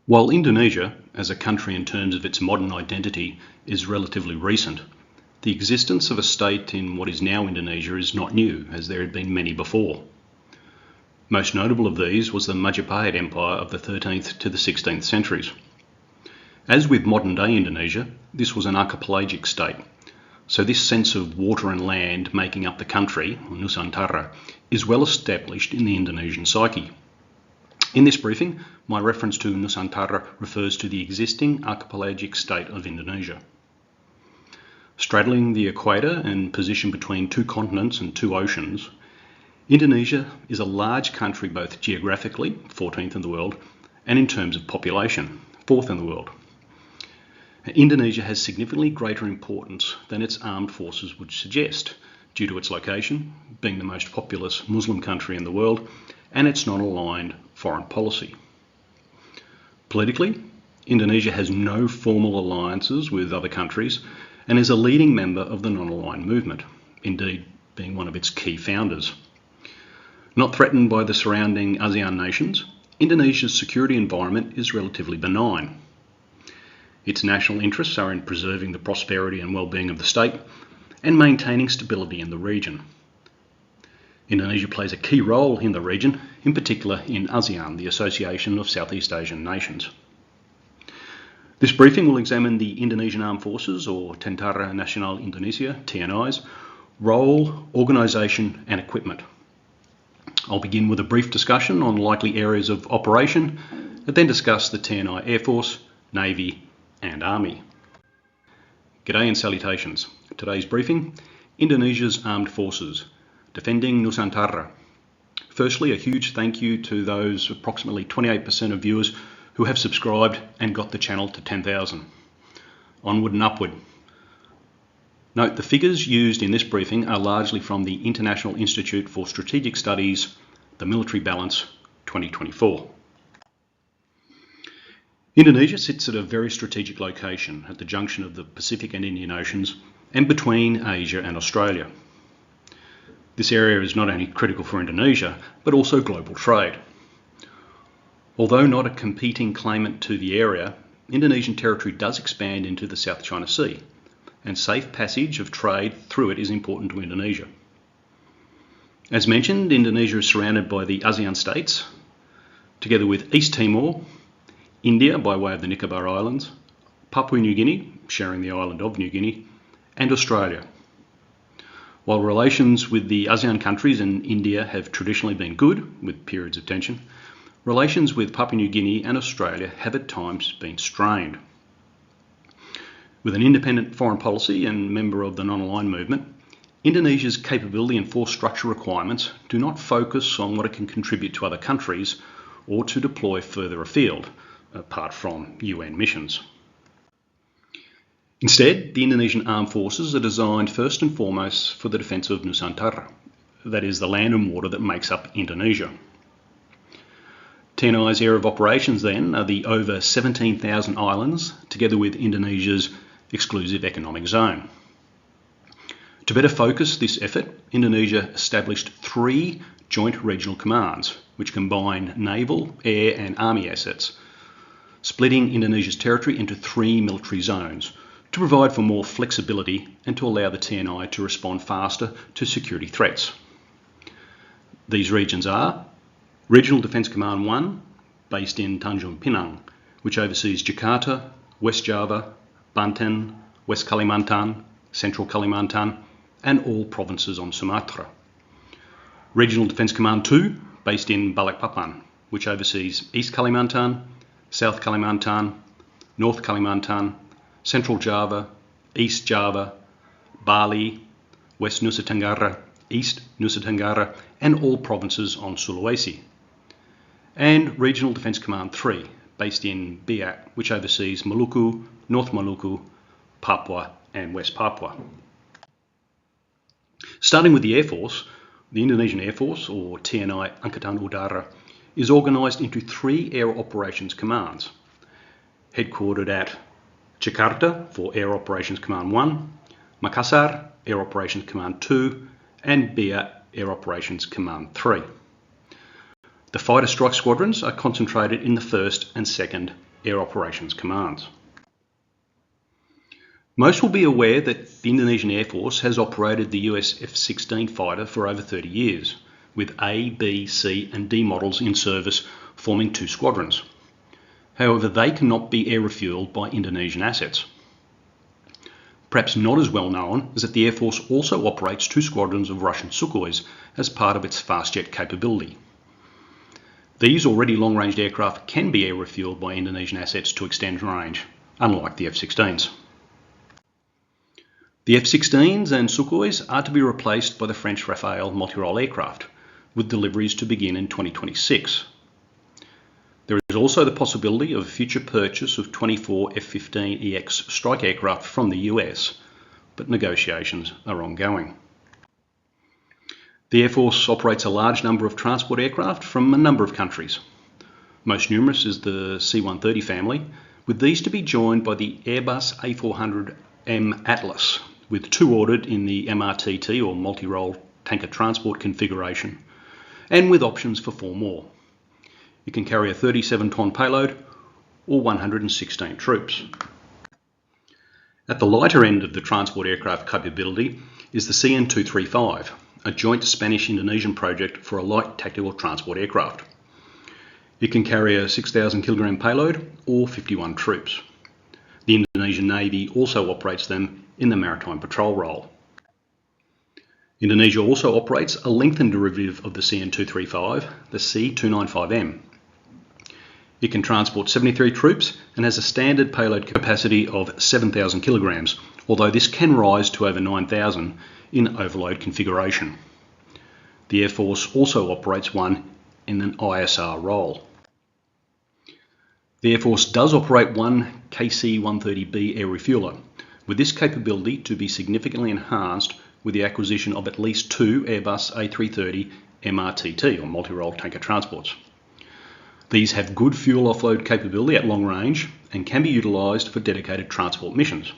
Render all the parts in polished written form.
While Indonesia, as a country in terms of its modern identity, is relatively recent, the existence of a state in what is now Indonesia is not new, as there had been many before. Most notable of these was the Majapahit Empire of the 13th to the 16th centuries. As with modern-day Indonesia, this was an archipelagic state, so this sense of water and land making up the country, Nusantara, is well established in the Indonesian psyche. In this briefing, my reference to Nusantara refers to the existing archipelagic state of Indonesia. Straddling the equator and positioned between two continents and two oceans, Indonesia is a large country both geographically, 14th in the world, and in terms of population, 4th in the world. Indonesia has significantly greater importance than its armed forces would suggest, due to its location, being the most populous Muslim country in the world, and its non-aligned foreign policy. Politically, Indonesia has no formal alliances with other countries and is a leading member of the non-aligned movement, indeed being one of its key founders. Not threatened by the surrounding ASEAN nations, Indonesia's security environment is relatively benign. Its national interests are in preserving the prosperity and well-being of the state and maintaining stability in the region. Indonesia plays a key role in the region, in particular in ASEAN, the Association of Southeast Asian Nations. This briefing will examine the Indonesian Armed Forces, or Tentara Nasional Indonesia, TNI's, role, organisation and equipment. I'll begin with a brief discussion on likely areas of operation, and then discuss the TNI Air Force, Navy and Army. G'day and salutations. Today's briefing, Indonesia's Armed Forces, defending Nusantara. Firstly, a huge thank you to those approximately 28% of viewers who have subscribed and got the channel to 10,000. Onward and upward. Note the figures used in this briefing are largely from the International Institute for Strategic Studies, the Military Balance 2024. Indonesia sits at a very strategic location at the junction of the Pacific and Indian Oceans and between Asia and Australia. This area is not only critical for Indonesia, but also global trade. Although not a competing claimant to the area, Indonesian territory does expand into the South China Sea, and safe passage of trade through it is important to Indonesia. As mentioned, Indonesia is surrounded by the ASEAN states, together with East Timor, India by way of the Nicobar Islands, Papua New Guinea, sharing the island of New Guinea, and Australia. While relations with the ASEAN countries and India have traditionally been good, with periods of tension, relations with Papua New Guinea and Australia have at times been strained. With an independent foreign policy and member of the non-aligned movement, Indonesia's capability and force structure requirements do not focus on what it can contribute to other countries or to deploy further afield, apart from UN missions. Instead, the Indonesian Armed Forces are designed first and foremost for the defence of Nusantara, that is, the land and water that makes up Indonesia. TNI's area of operations then are the over 17,000 islands, together with Indonesia's exclusive economic zone. To better focus this effort, Indonesia established 3 joint regional commands, which combine naval, air and army assets, splitting Indonesia's territory into 3 military zones to provide for more flexibility and to allow the TNI to respond faster to security threats. These regions are Regional Defence Command 1, based in Tanjung Pinang, which oversees Jakarta, West Java, Banten, West Kalimantan, Central Kalimantan, and all provinces on Sumatra. Regional Defence Command 2, based in Balikpapan, which oversees East Kalimantan, South Kalimantan, North Kalimantan, Central Java, East Java, Bali, West Nusa Tenggara, East Nusa Tenggara, and all provinces on Sulawesi. And Regional Defence Command 3, based in Biak, which oversees Maluku, North Maluku, Papua, and West Papua. Starting with the Air Force, the Indonesian Air Force, or TNI Angkatan Udara, is organised into 3 air operations commands, headquartered at Jakarta for Air Operations Command 1, Makassar, Air Operations Command 2, and Biak, Air Operations Command 3. The fighter strike squadrons are concentrated in the 1st and 2nd Air Operations Commands. Most will be aware that the Indonesian Air Force has operated the US F-16 fighter for over 30 years, with A, B, C and D models in service forming 2 squadrons. However, they cannot be air refuelled by Indonesian assets. Perhaps not as well known is that the Air Force also operates 2 squadrons of Russian Sukhois as part of its fast jet capability. These already long-range aircraft can be air refuelled by Indonesian assets to extend range, unlike the F-16s. The F-16s and Sukhois are to be replaced by the French Rafale multi-role aircraft, with deliveries to begin in 2026. There is also the possibility of a future purchase of 24 F-15EX strike aircraft from the US, but negotiations are ongoing. The Air Force operates a large number of transport aircraft from a number of countries. Most numerous is the C-130 family, with these to be joined by the Airbus A400M Atlas, with 2 ordered in the MRTT or multi-role tanker transport configuration, and with options for 4 more. It can carry a 37-ton payload or 116 troops. At the lighter end of the transport aircraft capability is the CN-235, a joint Spanish-Indonesian project for a light tactical transport aircraft. It can carry a 6,000 kilogram payload or 51 troops. The Indonesian Navy also operates them in the maritime patrol role. Indonesia also operates a lengthened derivative of the CN-235, the C-295M. It can transport 73 troops and has a standard payload capacity of 7,000 kilograms, although this can rise to over 9,000 in overload configuration. The Air Force also operates one in an ISR role. The Air Force does operate one KC-130B air refueller, with this capability to be significantly enhanced with the acquisition of at least 2 Airbus A330 MRTT or multi-role tanker transports. These have good fuel offload capability at long range and can be utilised for dedicated transport missions.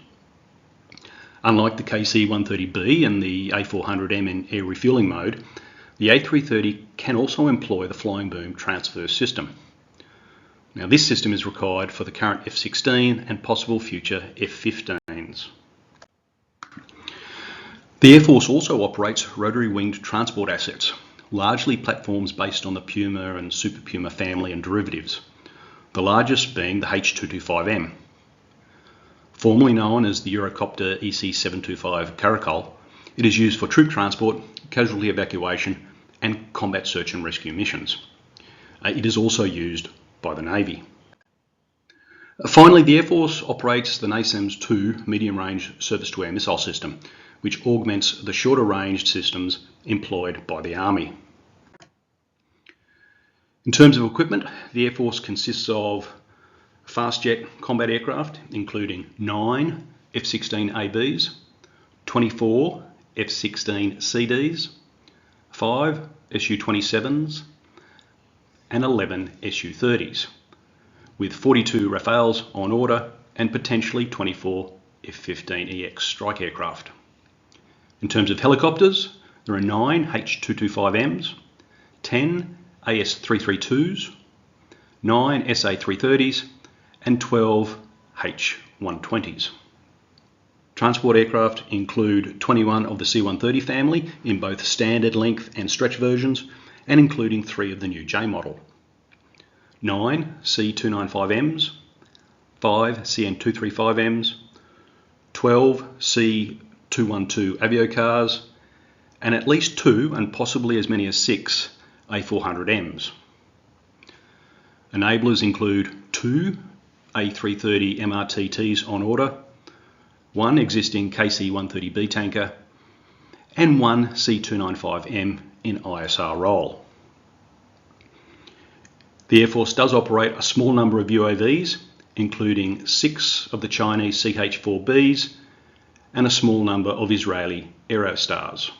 Unlike the KC-130B and the A400M in air refuelling mode, the A330 can also employ the flying boom transfer system. Now, this system is required for the current F-16 and possible future F-15s. The Air Force also operates rotary winged transport assets, largely platforms based on the Puma and Super Puma family and derivatives, the largest being the H-225M. Formerly known as the Eurocopter EC-725 Caracal, it is used for troop transport, casualty evacuation and combat search and rescue missions. It is also used by the Navy. Finally, the Air Force operates the NASAMS-2 medium-range surface-to-air missile system, which augments the shorter-ranged systems employed by the Army. In terms of equipment, the Air Force consists of fast jet combat aircraft, including 9 F-16ABs, 24 F-16CDs, 5 Su-27s, and 11 Su-30s, with 42 Rafales on order and potentially 24 F-15EX strike aircraft. In terms of helicopters, there are 9 H-225Ms, 10 AS-332s, 9 SA-330s, and 12 H-120s. Transport aircraft include 21 of the C-130 family in both standard length and stretch versions, and including 3 of the new J model. 9 C-295Ms, 5 CN-235Ms, 12 C-212 aviocars, and at least 2 and possibly as many as 6 A400Ms. Enablers include 2 A330 MRTTs on order, 1 existing KC-130B tanker, and 1 C-295M in ISR role. The Air Force does operate a small number of UAVs, including 6 of the Chinese CH-4Bs and a small number of Israeli Aerostars.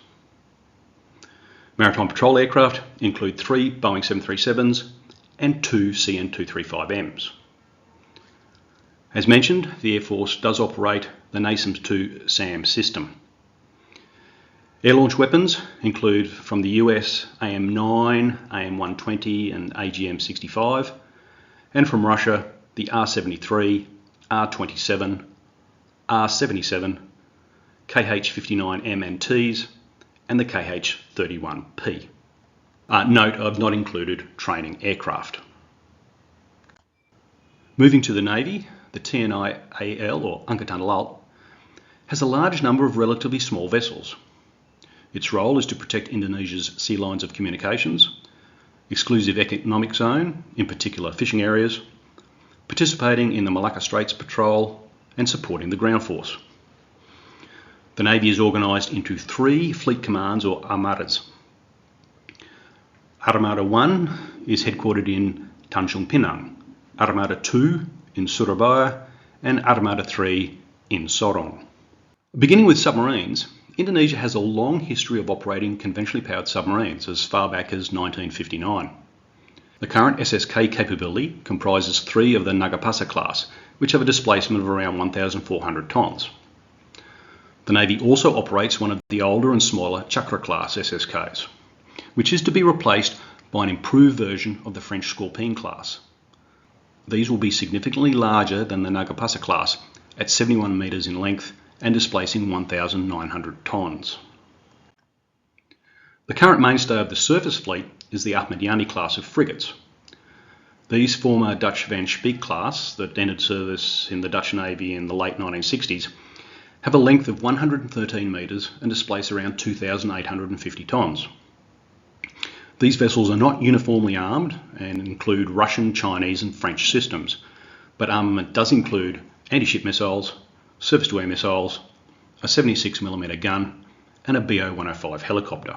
Maritime patrol aircraft include 3 Boeing 737s and 2 CN-235Ms. As mentioned, the Air Force does operate the NASAMS-2 SAM system. Air launch weapons include from the US AM-9, AM-120 and AGM-65, and from Russia the R73, R27, R77, KH-59M and Ts, and the KH-31P. Note, I've not included training aircraft. Moving to the Navy, the TNI AL, or Angkatan Laut, has a large number of relatively small vessels. Its role is to protect Indonesia's sea lines of communications, exclusive economic zone, in particular fishing areas, participating in the Malacca Straits Patrol, and supporting the ground force. The Navy is organised into 3 fleet commands or armadas. Armada 1 is headquartered in Tanjung Pinang, Armada 2 in Surabaya, and Armada 3 in Sorong. Beginning with submarines, Indonesia has a long history of operating conventionally powered submarines as far back as 1959. The current SSK capability comprises 3 of the Nagapasa class, which have a displacement of around 1,400 tonnes. The Navy also operates one of the older and smaller Chakra class SSKs, which is to be replaced by an improved version of the French Scorpene class. These will be significantly larger than the Nagapasa class at 71 metres in length and displacing 1,900 tonnes. The current mainstay of the surface fleet is the Ahmadiyani class of frigates. These former Dutch Van Speyk class that entered service in the Dutch Navy in the late 1960s have a length of 113 metres and displace around 2,850 tonnes. These vessels are not uniformly armed and include Russian, Chinese and French systems, but armament does include anti-ship missiles, surface-to-air missiles, a 76mm gun and a BO-105 helicopter.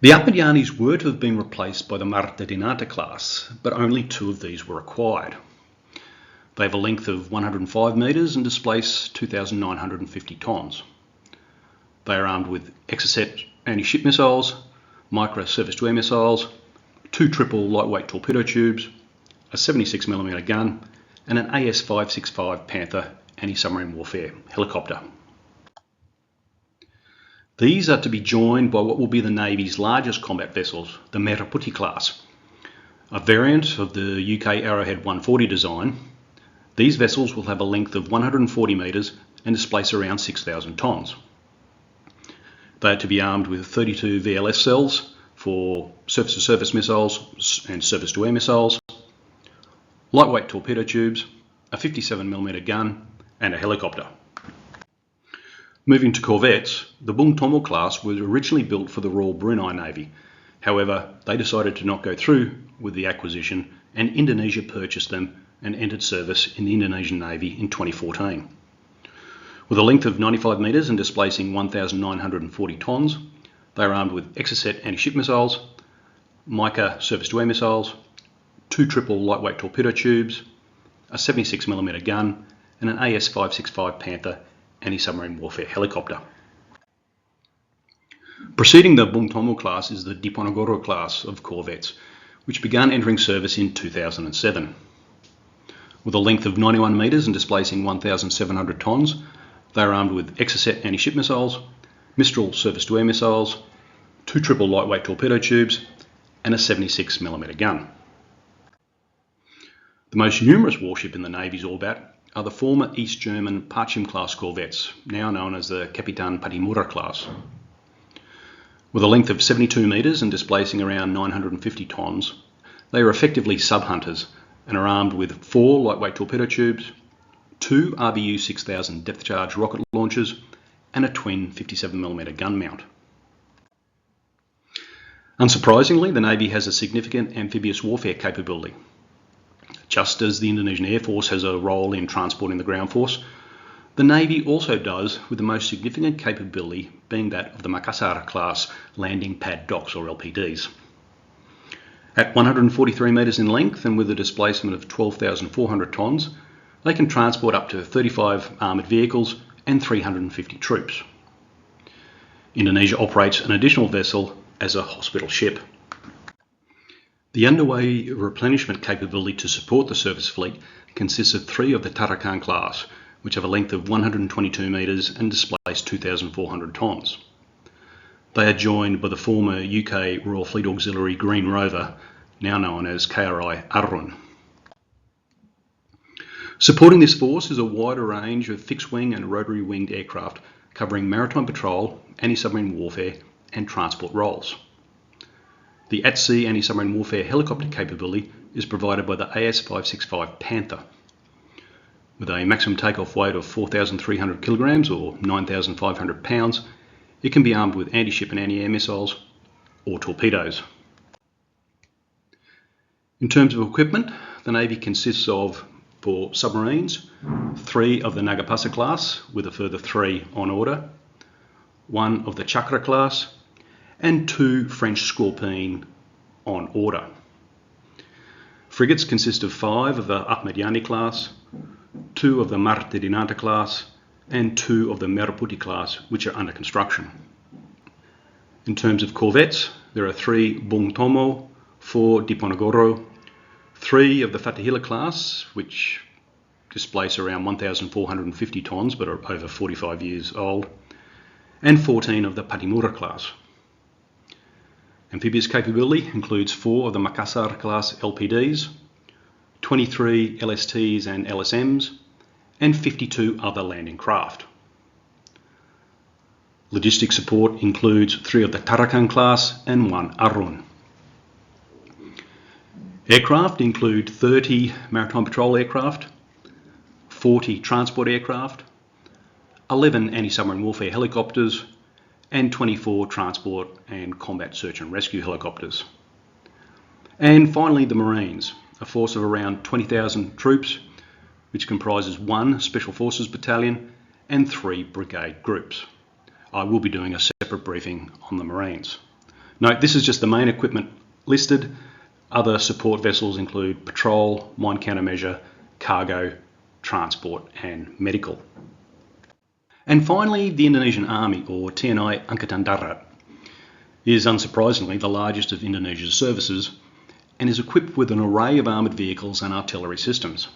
The Ahmadiyanis were to have been replaced by the Marta Dinata class, but only 2 of these were acquired. They have a length of 105 metres and displace 2,950 tonnes. They are armed with Exocet anti-ship missiles, micro surface-to-air missiles, 2 triple lightweight torpedo tubes, a 76mm gun, and an AS-565 Panther anti-submarine warfare helicopter. These are to be joined by what will be the Navy's largest combat vessels, the Merah Putih class, a variant of the UK Arrowhead 140 design. These vessels will have a length of 140 metres and displace around 6,000 tonnes. They are to be armed with 32 VLS cells for surface-to-surface missiles and surface-to-air missiles, lightweight torpedo tubes, a 57mm gun and a helicopter. Moving to corvettes, the Bung Tomo class was originally built for the Royal Brunei Navy. However, they decided to not go through with the acquisition and Indonesia purchased them and entered service in the Indonesian Navy in 2014. With a length of 95 metres and displacing 1,940 tonnes, they are armed with Exocet anti-ship missiles, Mica surface-to-air missiles, 2 triple lightweight torpedo tubes, a 76mm gun, and an AS-565 Panther anti-submarine warfare helicopter. Preceding the Bung Tomo class is the Diponegoro class of corvettes, which began entering service in 2007. With a length of 91 metres and displacing 1,700 tonnes, they are armed with Exocet anti-ship missiles, Mistral surface-to-air missiles, 2 triple lightweight torpedo tubes, and a 76mm gun. The most numerous warship in the Navy's orbit are the former East German Parchim class corvettes, now known as the Kapitan Patimura class. With a length of 72 metres and displacing around 950 tonnes, they are effectively sub-hunters and are armed with 4 lightweight torpedo tubes, 2 RBU 6000 depth charge rocket launchers, and a twin 57mm gun mount. Unsurprisingly, the Navy has a significant amphibious warfare capability. Just as the Indonesian Air Force has a role in transporting the ground force, the Navy also does, with the most significant capability being that of the Makassar class landing pad docks or LPDs. At 143 metres in length and with a displacement of 12,400 tonnes, they can transport up to 35 armoured vehicles and 350 troops. Indonesia operates an additional vessel as a hospital ship. The underway replenishment capability to support the surface fleet consists of 3 of the Tarakan class, which have a length of 122 metres and displace 2,400 tonnes. They are joined by the former UK Royal Fleet Auxiliary Green Rover, now known as KRI Arun. Supporting this force is a wider range of fixed-wing and rotary-winged aircraft covering maritime patrol, anti-submarine warfare and transport roles. The at-sea anti-submarine warfare helicopter capability is provided by the AS-565 Panther. With a maximum takeoff weight of 4,300 kilograms or 9,500 pounds, it can be armed with anti-ship and anti-air missiles or torpedoes. In terms of equipment, the Navy consists of, for submarines, 3 of the Nagapasa class with a further 3 on order, 1 of the Chakra class and 2 French Scorpene on order. Frigates consist of 5 of the Ahmadiani class, 2 of the Marte Dinata class and 2 of the Meraputty class, which are under construction. In terms of corvettes, there are 3 Bung Tomo, 4 Diponegoro, 3 of the Fatehila class, which displace around 1,450 tonnes but are over 45 years old, and 14 of the Patimura class. Amphibious capability includes 4 of the Makassar class LPDs, 23 LSTs and LSMs, and 52 other landing craft. Logistic support includes 3 of the Tarakan class and 1 Arun. Aircraft include 30 maritime patrol aircraft, 40 transport aircraft, 11 anti-submarine warfare helicopters, and 24 transport and combat search and rescue helicopters. And finally, the Marines, a force of around 20,000 troops, which comprises 1 Special Forces battalion and 3 brigade groups. I will be doing a separate briefing on the Marines. Note, this is just the main equipment listed. Other support vessels include patrol, mine countermeasure, cargo, transport and medical. And finally, the Indonesian Army, or TNI Angkatan Darat, is unsurprisingly the largest of Indonesia's services and is equipped with an array of armoured vehicles and artillery systems.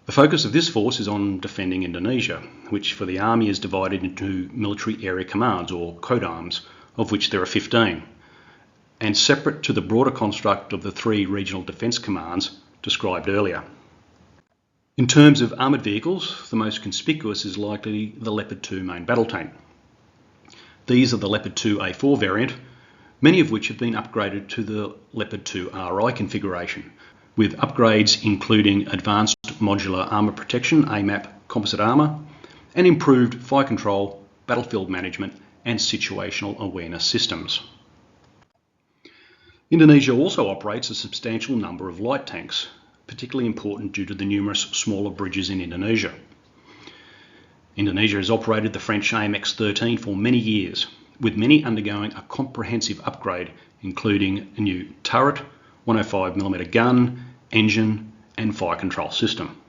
The focus of this force is on defending Indonesia, which for the Army is divided into military area commands, or CODARMs, of which there are 15, and separate to the broader construct of the 3 regional defence commands described earlier. In terms of armoured vehicles, the most conspicuous is likely the Leopard 2 main battle tank. These are the Leopard 2 A4 variant, many of which have been upgraded to the Leopard 2 RI configuration, with upgrades including advanced modular armour protection AMAP composite armour and improved fire control, battlefield management and situational awareness systems. Indonesia also operates a substantial number of light tanks, particularly important due to the numerous smaller bridges in Indonesia. Indonesia has operated the French AMX-13 for many years, with many undergoing a comprehensive upgrade, including a new turret, 105mm gun, engine and fire control system.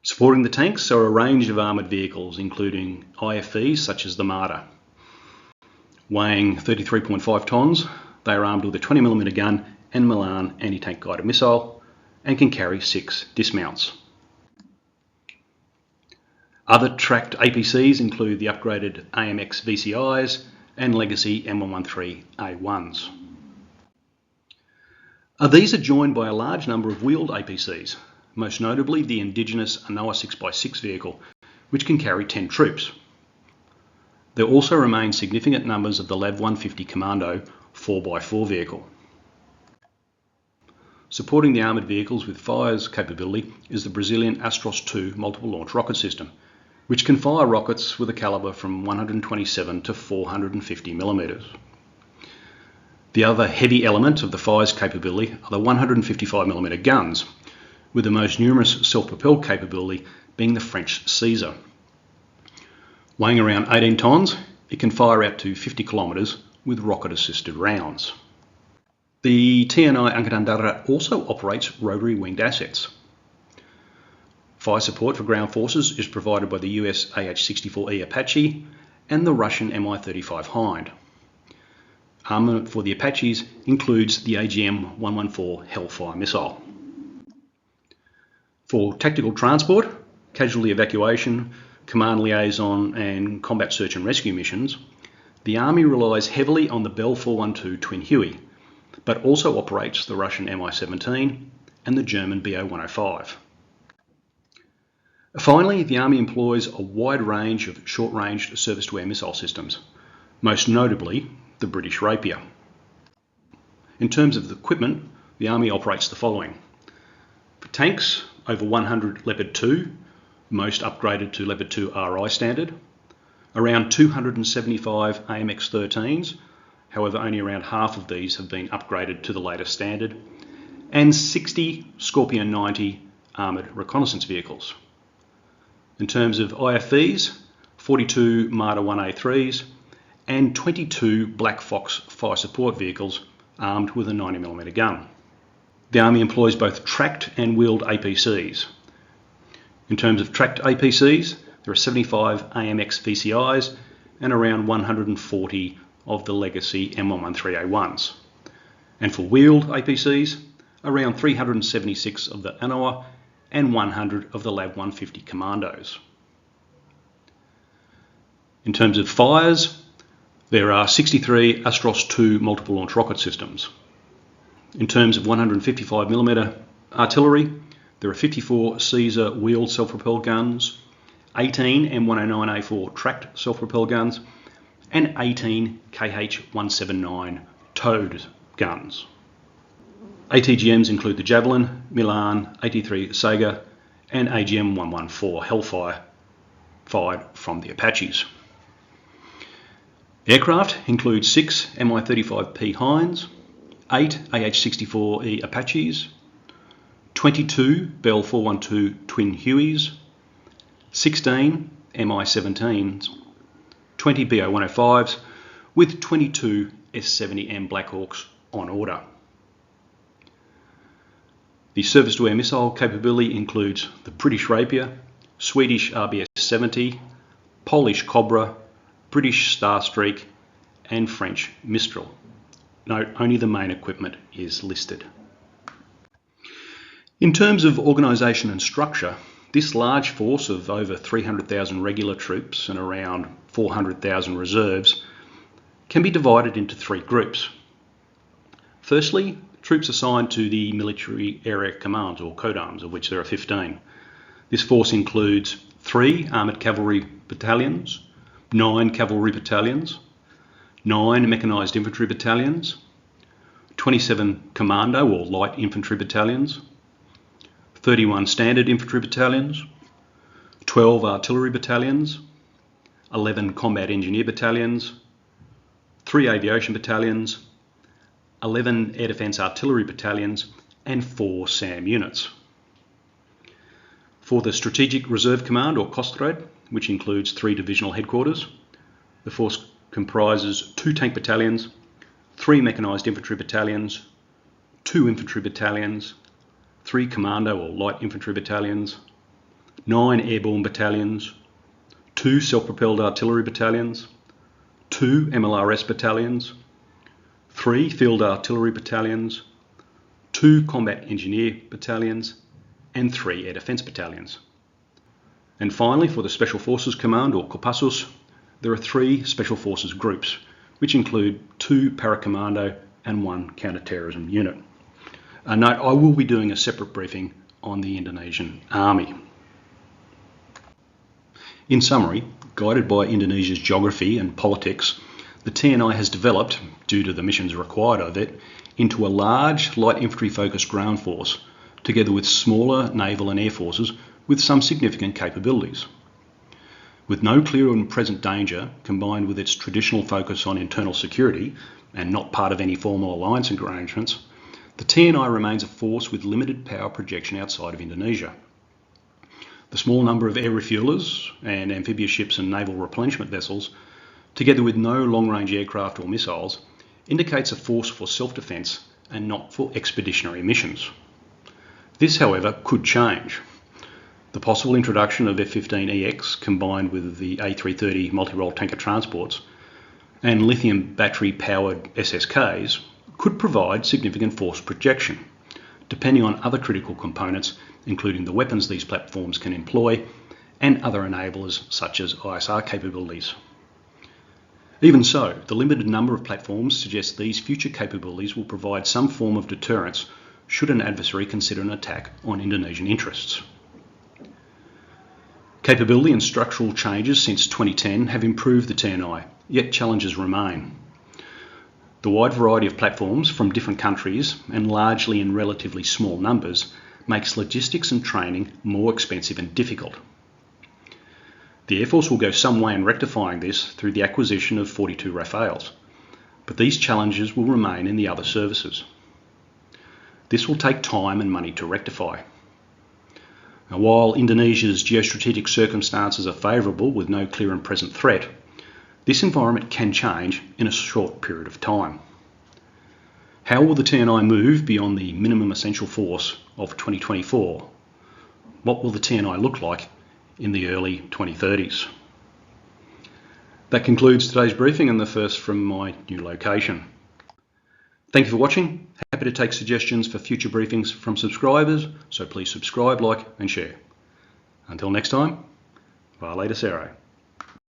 Supporting the tanks are a range of armoured vehicles, including IFVs such as the Marder. Weighing 33.5 tonnes, they are armed with a 20mm gun and Milan anti-tank guided missile and can carry 6 dismounts. Other tracked APCs include the upgraded AMX VCIs and legacy M113A1s. These are joined by a large number of wheeled APCs, most notably the indigenous Anoa 6x6 vehicle, which can carry 10 troops. There also remain significant numbers of the LAV 150 Commando 4x4 vehicle. Supporting the armoured vehicles with fires capability is the Brazilian Astros II multiple launch rocket system, which can fire rockets with a calibre from 127 to 450mm. The other heavy element of the fire's capability are the 155mm guns, with the most numerous self-propelled capability being the French Caesar. Weighing around 18 tonnes, it can fire out to 50 kilometres with rocket-assisted rounds. The TNI Angkatan Darat also operates rotary-winged assets. Fire support for ground forces is provided by the US AH-64E Apache and the Russian Mi-35 Hind. Armament for the Apaches includes the AGM-114 Hellfire missile. For tactical transport, casualty evacuation, command liaison and combat search and rescue missions, the Army relies heavily on the Bell 412 Twin Huey, but also operates the Russian Mi-17 and the German BO-105. Finally, the Army employs a wide range of short-range surface-to-air missile systems, most notably the British Rapier. In terms of the equipment, the Army operates the following. For tanks, over 100 Leopard 2, most upgraded to Leopard 2 RI standard, around 275 AMX-13s, however only around half of these have been upgraded to the latest standard, and 60 Scorpion 90 armoured reconnaissance vehicles. In terms of IFVs, 42 Marder 1A3s and 22 Black Fox fire support vehicles armed with a 90mm gun. The Army employs both tracked and wheeled APCs. In terms of tracked APCs, there are 75 AMX VCIs and around 140 of the legacy M113A1s. And for wheeled APCs, around 376 of the ANOA and 100 of the LAV 150 Commandos. In terms of fires, there are 63 Astros 2 multiple launch rocket systems. In terms of 155mm artillery, there are 54 Caesar wheeled self-propelled guns, 18 M109A4 tracked self-propelled guns, and 18 KH-179 towed guns. ATGMs include the Javelin, Milan, 83 Sega, and AGM-114 Hellfire, fired from the Apaches. Aircraft include 6 Mi-35P Hinds, 8 AH-64E Apaches, 22 Bell 412 Twin Hueys, 16 Mi-17s, 20 BO-105s, with 22 S-70M Blackhawks on order. The surface-to-air missile capability includes the British Rapier, Swedish RBS-70, Polish Cobra, British Starstreak, and French Mistral. Note, only the main equipment is listed. In terms of organisation and structure, this large force of over 300,000 regular troops and around 400,000 reserves can be divided into 3 groups. Firstly, troops assigned to the Military Area Commands, or CODARMs, of which there are 15. This force includes 3 Armoured Cavalry Battalions, 9 Cavalry Battalions, 9 Mechanised Infantry Battalions, 27 Commando or Light Infantry Battalions, 31 Standard Infantry Battalions, 12 Artillery Battalions, 11 Combat Engineer Battalions, 3 Aviation Battalions, 11 Air Defence Artillery Battalions, and 4 SAM units. For the Strategic Reserve Command, or COSTRAD, which includes 3 divisional headquarters, the force comprises 2 tank battalions, 3 mechanised infantry battalions, 2 infantry battalions, 3 commando or light infantry battalions, 9 airborne battalions, 2 self-propelled artillery battalions, 2 MLRS battalions, 3 field artillery battalions, 2 combat engineer battalions, and 3 air defence battalions. And finally, for the Special Forces Command, or Kopassus, there are 3 Special Forces groups, which include 2 Paracommando and 1 counter-terrorism unit. Note, I will be doing a separate briefing on the Indonesian Army. In summary, guided by Indonesia's geography and politics, the TNI has developed, due to the missions required of it, into a large light infantry-focused ground force, together with smaller naval and air forces with some significant capabilities. With no clear and present danger, combined with its traditional focus on internal security and not part of any formal alliance arrangements, the TNI remains a force with limited power projection outside of Indonesia. The small number of air refuelers and amphibious ships and naval replenishment vessels, together with no long-range aircraft or missiles, indicates a force for self-defence and not for expeditionary missions. This, however, could change. The possible introduction of F-15EX combined with the A330 multi-role tanker transports and lithium battery-powered SSKs could provide significant force projection, depending on other critical components, including the weapons these platforms can employ and other enablers such as ISR capabilities. Even so, the limited number of platforms suggests these future capabilities will provide some form of deterrence should an adversary consider an attack on Indonesian interests. Capability and structural changes since 2010 have improved the TNI, yet challenges remain. The wide variety of platforms from different countries, and largely in relatively small numbers, makes logistics and training more expensive and difficult. The Air Force will go some way in rectifying this through the acquisition of 42 Rafales, but these challenges will remain in the other services. This will take time and money to rectify. Now, while Indonesia's geostrategic circumstances are favourable with no clear and present threat, this environment can change in a short period of time. How will the TNI move beyond the minimum essential force of 2024? What will the TNI look like in the early 2030s? That concludes today's briefing and the first from my new location. Thank you for watching. Happy to take suggestions for future briefings from subscribers, so please subscribe, like and share. Until next time, Vale de Cero.